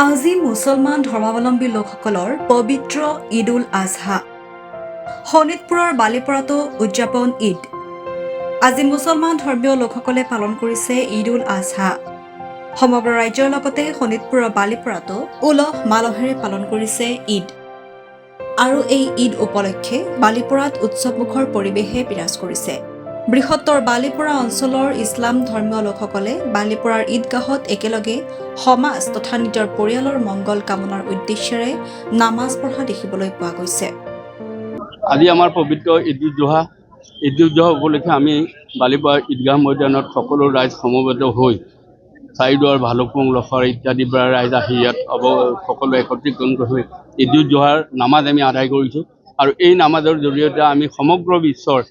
আজি মুছলমান ধৰ্মাৱলম্বী লোকসকলৰ পবিত্ৰ ঈদ উল আজহা। শোণিতপুৰৰ বালিপৰাতো উদযাপন ঈদ। আজি মুছলমান ধৰ্মীয় লোকসকলে পালন কৰিছে ঈদ উল আজহা। সমগ্ৰ ৰাজ্যৰ লগতে শোণিতপুৰৰ বালিপৰাতো উলহ মালহেৰে পালন কৰিছে ঈদ। আৰু এই ঈদ উপলক্ষে বালিপৰাত উৎসৱমুখৰ পৰিৱেশে বিৰাজ কৰিছে। বৃহত্তৰ বালিপৰা অঞ্চলৰ ইছলাম ধৰ্মীয় লোকসকলে বালিপৰাৰ ঈদগাহত একেলগে সমাজ তথা নিজৰ পৰিয়ালৰ মংগল কামনাৰ উদ্দেশ্যেৰে নামাজ পঢ়া দেখিবলৈ পোৱা গৈছে। আজি আমাৰ পবিত্ৰ ঈদ উল জোহা উপলক্ষে আমি বালিপৰা ঈদগাহ ময়দানত সকলো ৰাইজ সমবেত হৈ চাৰিদুৱাৰ ভালুকপুং লখৰ ইত্যাদিৰ পৰা ৰাইজ আহি ইয়াত সকলো একত্ৰীকৰণ হৈ ঈদ উল জোহাৰ নামাজ আমি আদায় কৰিছোঁ। আৰু এই নামাজৰ জৰিয়তে আমি সমগ্ৰ বিশ্বৰ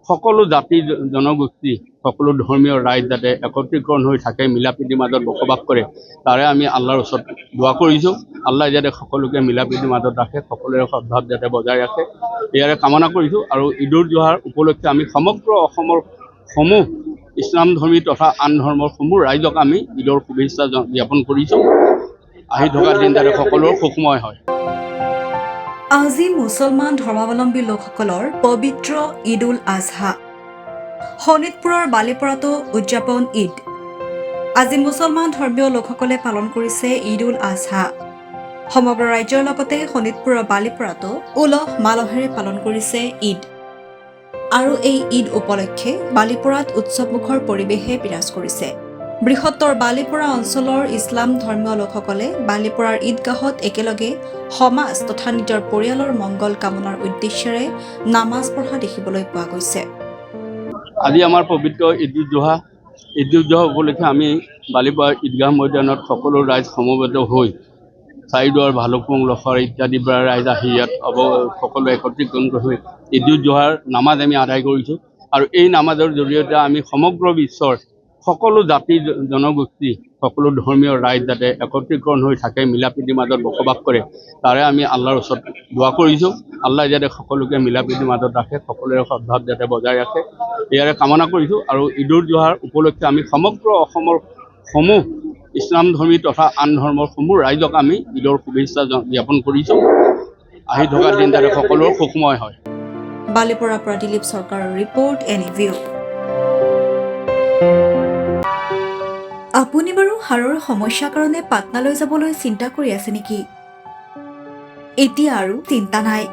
সকলো জাতি জনগোষ্ঠী সকলো ধৰ্মীয় ৰাইজ যাতে একত্ৰীকৰণ হৈ থাকে, মিলা প্ৰীতিৰ মাজত বসবাস কৰে, তাৰে আমি আল্লাহৰ ওচৰত দোৱা কৰিছোঁ। আল্লাহ যাতে সকলোকে মিলা প্ৰীতিৰ মাজত ৰাখে, সকলোৰে সদ্ভাৱ যাতে বজাই ৰাখে, ইয়াৰে কামনা কৰিছোঁ। আৰু ঈদ উল জোহাৰ উপলক্ষে আমি সমগ্ৰ অসমৰ সমূহ ইছলাম ধৰ্মী তথা আন ধৰ্মৰ সমূহ ৰাইজক আমি ঈদৰ শুভেচ্ছা জ্ঞাপন কৰিছোঁ। আহি থকা দিন যাতে সকলোৰ সুখময় হয়। আজি মুছলমান ধৰ্মাৱলম্বী লোকসকলৰ পবিত্ৰ ঈদ উল আজহা। শোণিতপুৰৰ বালিপৰাতো উদযাপন ঈদ। আজি মুছলমান ধৰ্মীয় লোকসকলে পালন কৰিছে ঈদ উল আজহা। সমগ্ৰ ৰাজ্যৰ লগতে শোণিতপুৰৰ বালিপৰাতো উলহ মালহেৰে পালন কৰিছে ঈদ। আৰু এই ঈদ উপলক্ষে বালিপৰাত উৎসৱমুখৰ পৰিৱেশে বিৰাজ কৰিছে। বৃহত্তৰ বালিপৰা অঞ্চলৰ ইছলাম ধৰ্মীয় লোকসকলে বালিপৰাৰ ঈদগাহত একেলগে সমাজ তথা নিজৰ পৰিয়ালৰ মংগল কামনাৰ উদ্দেশ্যেৰে নামাজ পঢ়া দেখিবলৈ পোৱা গৈছে। আজি আমাৰ পবিত্ৰ ঈদ উল জোহা উপলক্ষে আমি বালিপৰা ঈদগাহ ময়দানত সকলো ৰাইজ সমবেত হৈ চাৰিদুৱাৰ ভালুকপুং লখৰ ইত্যাদিৰ পৰা ৰাইজ আহি ইয়াত সকলো একত্ৰীকৰণ হৈ ঈদ উল জোহাৰ নামাজ আমি আদায় কৰিছোঁ। আৰু এই নামাজৰ জৰিয়তে আমি সমগ্ৰ বিশ্বৰ সকলো জাতি জনগোষ্ঠী সকলো ধৰ্মীয় ৰাইজ যাতে একত্ৰীকৰণ হৈ থাকে, মিলা প্ৰীতিৰ মাজত বসবাস কৰে, তাৰে আমি আল্লাহৰ ওচৰত দোৱা কৰিছোঁ। আল্লাহ যাতে সকলোকে মিলা প্ৰীতিৰ মাজত ৰাখে, সকলোৰে সদ্ভাৱ যাতে বজাই ৰাখে, ইয়াৰে কামনা কৰিছোঁ। আৰু ঈদ উল জোহাৰ উপলক্ষে আমি সমগ্ৰ অসমৰ সমূহ ইছলাম ধৰ্মী তথা আন ধৰ্মৰ সমূহ ৰাইজক আমি ঈদৰ শুভেচ্ছা জ্ঞাপন কৰিছোঁ। আহি থকা দিন যাতে সকলোৰ সুখময় হয়। বালিপৰাৰ পৰা দিলীপ চৰকাৰৰ ৰিপৰ্ট NEView। আপুনি বাৰু হাড়ৰ সমস্যাৰ কাৰণে পাটনালৈ যাবলৈ চিন্তা কৰি আছে নেকি? এতিয়া আৰু চিন্তা নাই।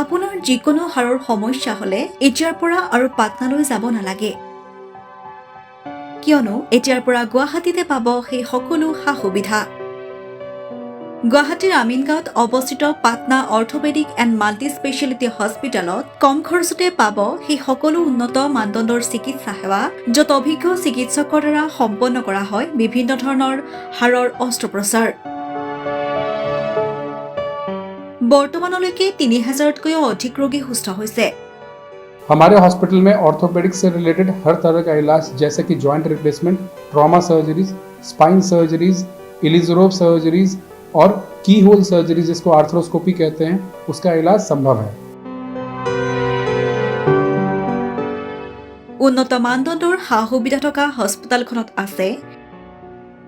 আপোনাৰ যিকোনো হাড়ৰ সমস্যা হ'লে এতিয়াৰ পৰা আৰু পাটনালৈ যাব নালাগে, কিয়নো এতিয়াৰ পৰা গুৱাহাটীতে পাব সেই সকলো সা সুবিধা। গুৱাহাটীৰ আমিনগাঁৱত অৱস্থিত Patna orthopaedic and multi speciality হস্পিটেলত কম খৰচতে পাব সেই সকলো উন্নত মানদণ্ডৰ চিকিৎসা সেৱা, য'ত অভিজ্ঞ চিকিৎসকৰ দ্বাৰা সম্পন্ন কৰা হয় বিভিন্ন ধৰণৰ হাড়ৰ অস্ত্ৰোপচাৰ। বৰ্তমানলৈকে 3000তকৈও অধিক ৰোগী সুস্থ হৈছে। हमारे हॉस्पिटल में ऑर्थोपेडिक्स से रिलेटेड हर तरह का इलाज जैसे कि joint replacement, trauma surgeries, spine surgeries, Ilizarov surgeries और की होल सर्जरी जिसको आर्थ्रोस्कोपी कहते हैं, उसका इलाज संभव है। উন্নত মানদণ্ডৰ সা সুবিধা থকা হস্পিটেলখনত আছে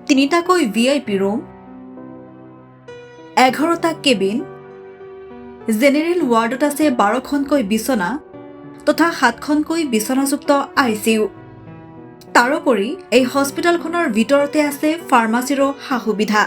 3টাকৈ VIP ৰুম, 11টা কেবিন, জেনেৰেল ৱাৰ্ডত আছে 12খনকৈ বিচনা তথা 7খনকৈ বিচনাযুক্ত ICU। তাৰোপৰি এই হস্পিটেলখনৰ ভিতৰতে আছে ফাৰ্মাচীৰো সা সুবিধা।